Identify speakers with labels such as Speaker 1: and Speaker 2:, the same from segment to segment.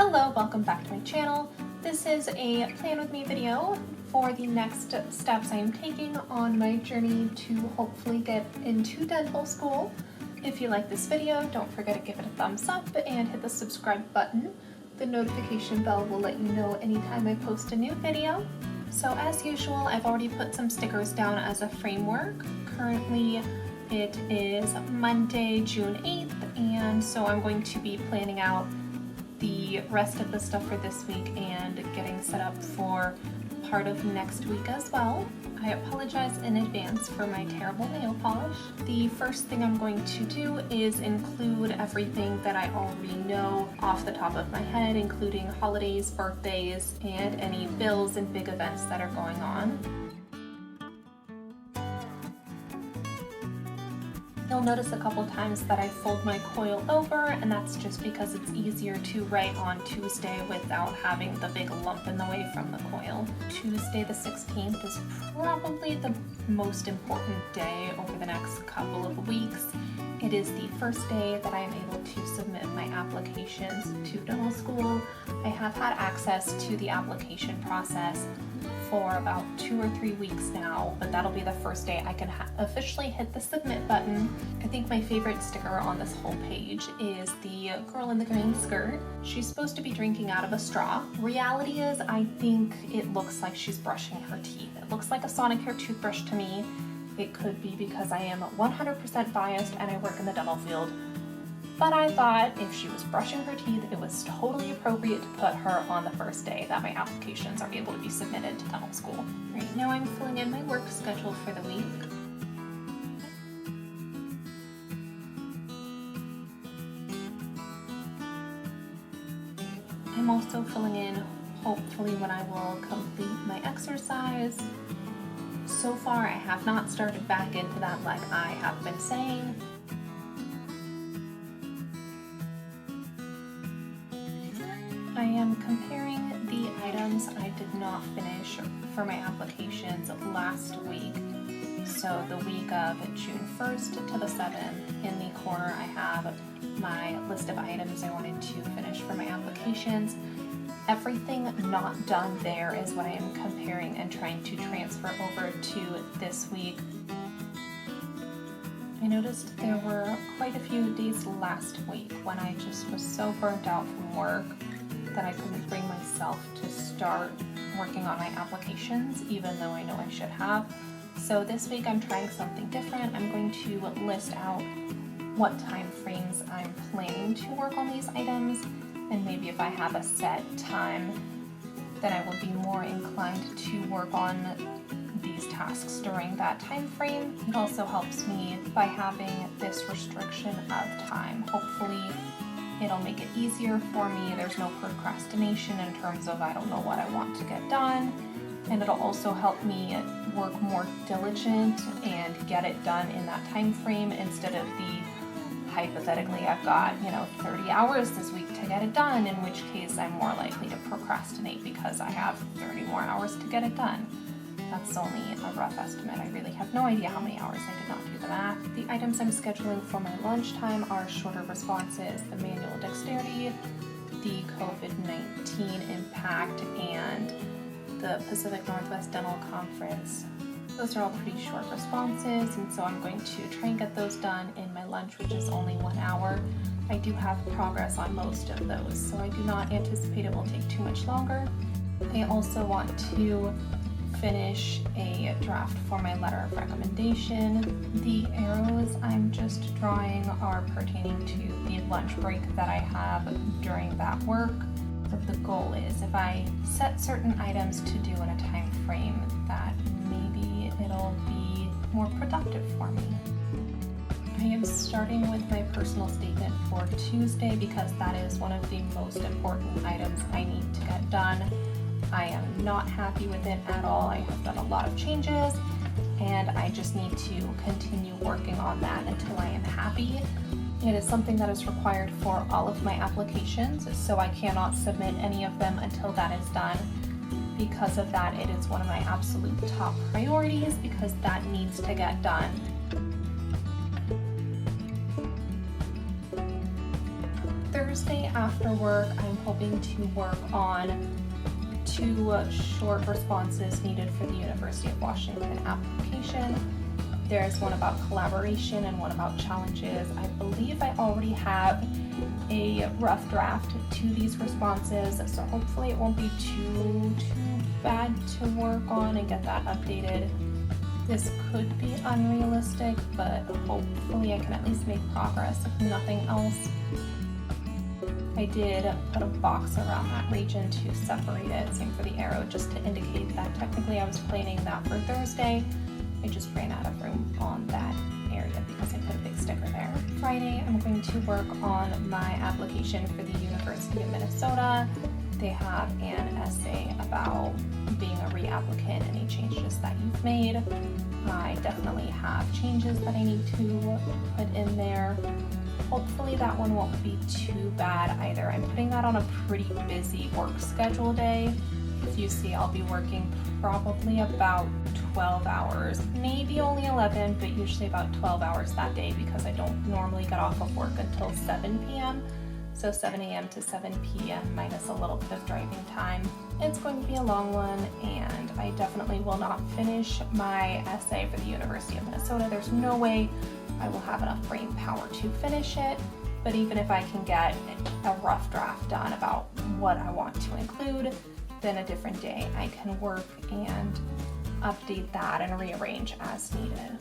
Speaker 1: Hello, welcome back to my channel. This is a plan with me video for the next steps I am taking on my journey to hopefully get into dental school. If you like this video, don't forget to give it a thumbs up and hit the subscribe button. The notification bell will let you know anytime I post a new video. So as usual, I've already put some stickers down as a framework. Currently it is Monday, June 8th, and so I'm going to be planning out the rest of the stuff for this week and getting set up for part of next week as well. I apologize in advance for my terrible nail polish. The first thing I'm going to do is include everything that I already know off the top of my head, including holidays, birthdays, and any bills and big events that are going on. You'll notice a couple times that I fold my coil over, and that's just because it's easier to write on Tuesday without having the big lump in the way from the coil. Tuesday the 16th is probably the most important day over the next couple of weeks. It is the first day that I am able to submit my applications to dental school. I have had access to the application process for about 2 or 3 weeks now, but that'll be the first day I can officially hit the submit button. I think my favorite sticker on this whole page is the girl in the green skirt. She's supposed to be drinking out of a straw. Reality is, I think it looks like she's brushing her teeth. It looks like a Sonicare toothbrush to me. It could be because I am 100% biased and I work in the dental field. But I thought if she was brushing her teeth, it was totally appropriate to put her on the first day that my applications are able to be submitted to dental school. Right now I'm filling in my work schedule for the week. I'm also filling in hopefully when I will complete my exercise. So far I have not started back into that like I have been saying. I am comparing the items I did not finish for my applications last week. So the week of June 1st to the 7th, in the corner I have my list of items I wanted to finish for my applications. Everything not done there is what I am comparing and trying to transfer over to this week. I noticed there were quite a few days last week when I just was so burnt out from work that I couldn't bring myself to start working on my applications, even though I know I should have. So this week I'm trying something different. I'm going to list out what time frames I'm planning to work on these items, and maybe if I have a set time, then I will be more inclined to work on these tasks during that time frame. It also helps me by having this restriction of time. Hopefully it'll make it easier for me. There's no procrastination in terms of I don't know what I want to get done. And it'll also help me work more diligent and get it done in that time frame instead of the hypothetically I've got 30 hours this week to get it done, in which case I'm more likely to procrastinate because I have 30 more hours to get it done. That's only a rough estimate. I really have no idea how many hours. I did not do the math. The items I'm scheduling for my lunchtime are shorter responses, the manual dexterity, the COVID-19 impact, and the Pacific Northwest Dental Conference. Those are all pretty short responses, and so I'm going to try and get those done in my lunch, which is only 1 hour. I do have progress on most of those, so I do not anticipate it will take too much longer. I also want to finish a draft for my letter of recommendation. The arrows I'm just drawing are pertaining to the lunch break that I have during that work. But the goal is if I set certain items to do in a time frame, that maybe it'll be more productive for me. I am starting with my personal statement for Tuesday because that is one of the most important items I need to get done. I am not happy with it at all. I have done a lot of changes and I just need to continue working on that until I am happy. It is something that is required for all of my applications, so I cannot submit any of them until that is done. Because of that, it is one of my absolute top priorities because that needs to get done. Thursday after work, I'm hoping to work on 2 short responses needed for the University of Washington application. There's one about collaboration and one about challenges. I believe I already have a rough draft to these responses, so hopefully it won't be too bad to work on and get that updated. This could be unrealistic, but hopefully I can at least make progress, if nothing else. I did put a box around that region to separate it, same for the arrow, just to indicate that technically I was planning that for Thursday. I just ran out of room on that area because I put a big sticker there. Friday, I'm going to work on my application for the University of Minnesota. They have an essay about being a reapplicant, any changes that you've made. I definitely have changes that I need to put in there. Hopefully that one won't be too bad either. I'm putting that on a pretty busy work schedule day. As you see, I'll be working probably about 12 hours, maybe only 11, but usually about 12 hours that day because I don't normally get off of work until 7 p.m. So 7 a.m. to 7 p.m. minus a little bit of driving time. It's going to be a long one, and I definitely will not finish my essay for the University of Minnesota. There's no way I will have enough brain power to finish it, but even if I can get a rough draft done about what I want to include, then a different day I can work and update that and rearrange as needed.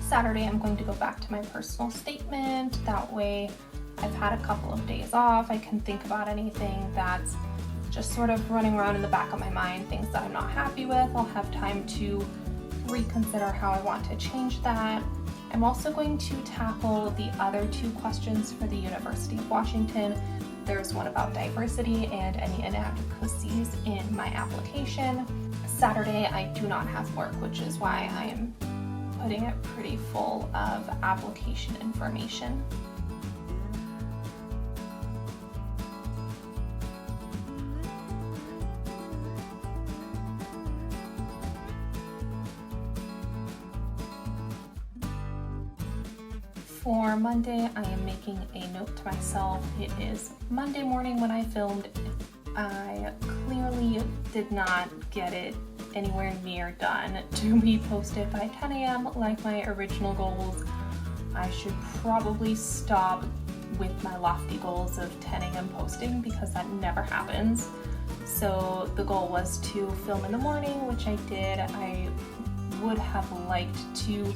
Speaker 1: Saturday, I'm going to go back to my personal statement. That way I've had a couple of days off. I can think about anything that's just sort of running around in the back of my mind, things that I'm not happy with. I'll have time to reconsider how I want to change that. I'm also going to tackle the other 2 questions for the University of Washington. There's one about diversity and any inadequacies in my application. Saturday, I do not have work, which is why I'm putting it pretty full of application information. For Monday, I am making a note to myself. It is Monday morning when I filmed. I clearly did not get it anywhere near done to be posted by 10 a.m. like my original goals. I should probably stop with my lofty goals of 10 a.m. posting because that never happens. So the goal was to film in the morning, which I did. I would have liked to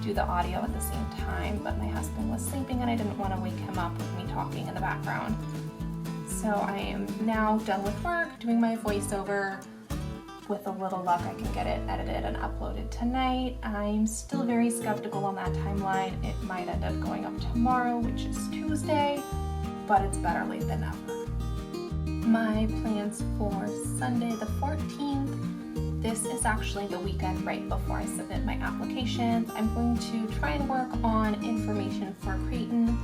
Speaker 1: do the audio at the same time, but my husband was sleeping and I didn't want to wake him up with me talking in the background. So I am now done with work, doing my voiceover. With a little luck, I can get it edited and uploaded tonight. I'm still very skeptical on that timeline. It might end up going up tomorrow, which is Tuesday, but it's better late than never. My plans for Sunday the 14th. This is actually the weekend right before I submit my applications. I'm going to try and work on information for Creighton.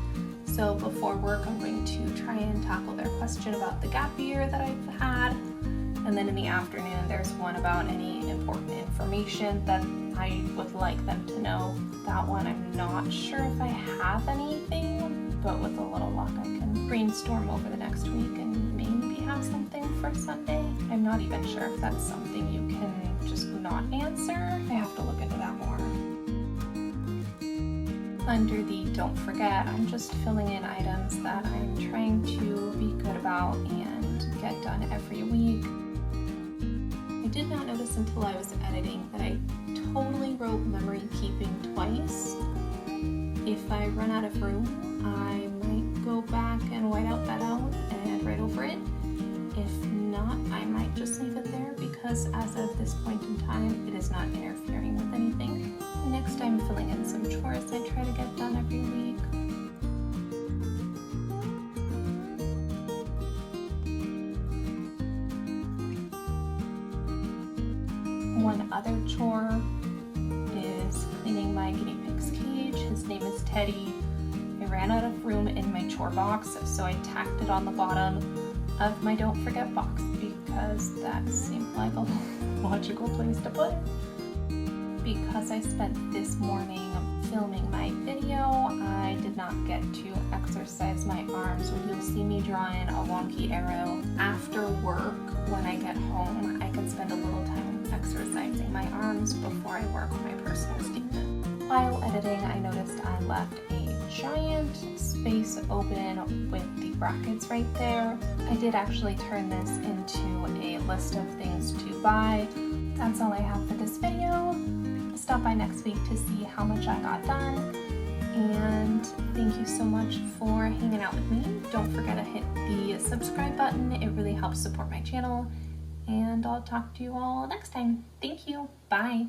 Speaker 1: So before work, I'm going to try and tackle their question about the gap year that I've had. And then in the afternoon, there's one about any important information that I would like them to know. That one, I'm not sure if I have anything, but with a little luck, I can brainstorm over the next week and maybe have something for Sunday. I'm not even sure if that's something you can just not answer. I have to look into that more. Under the don't forget, I'm just filling in items that I'm trying to be good about and get done every week. I did not notice until I was editing that I totally wrote memory keeping twice. If I run out of room, I might go back and white out that out and write over it. If not, I might just leave it there because as of this point in time, it is not interfering with anything. Next, I'm filling in some chores I try to get done every week. One other chore is cleaning my guinea pig's cage. His name is Teddy. I ran out of room in my chore box, so I tacked it on the bottom of my don't forget box because that seemed like a logical place to put it. Because I spent this morning filming my video, I did not get to exercise my arms. So you'll see me draw in a wonky arrow. After work, when I get home, I can spend a little time exercising my arms before I work on my personal statement. While editing, I noticed I left a giant space open with the brackets right there. I did actually turn this into a list of things to buy. That's all I have for this video. Stop by next week to see how much I got done. And thank you so much for hanging out with me. Don't forget to hit the subscribe button. It really helps support my channel. And I'll talk to you all next time. Thank you. Bye.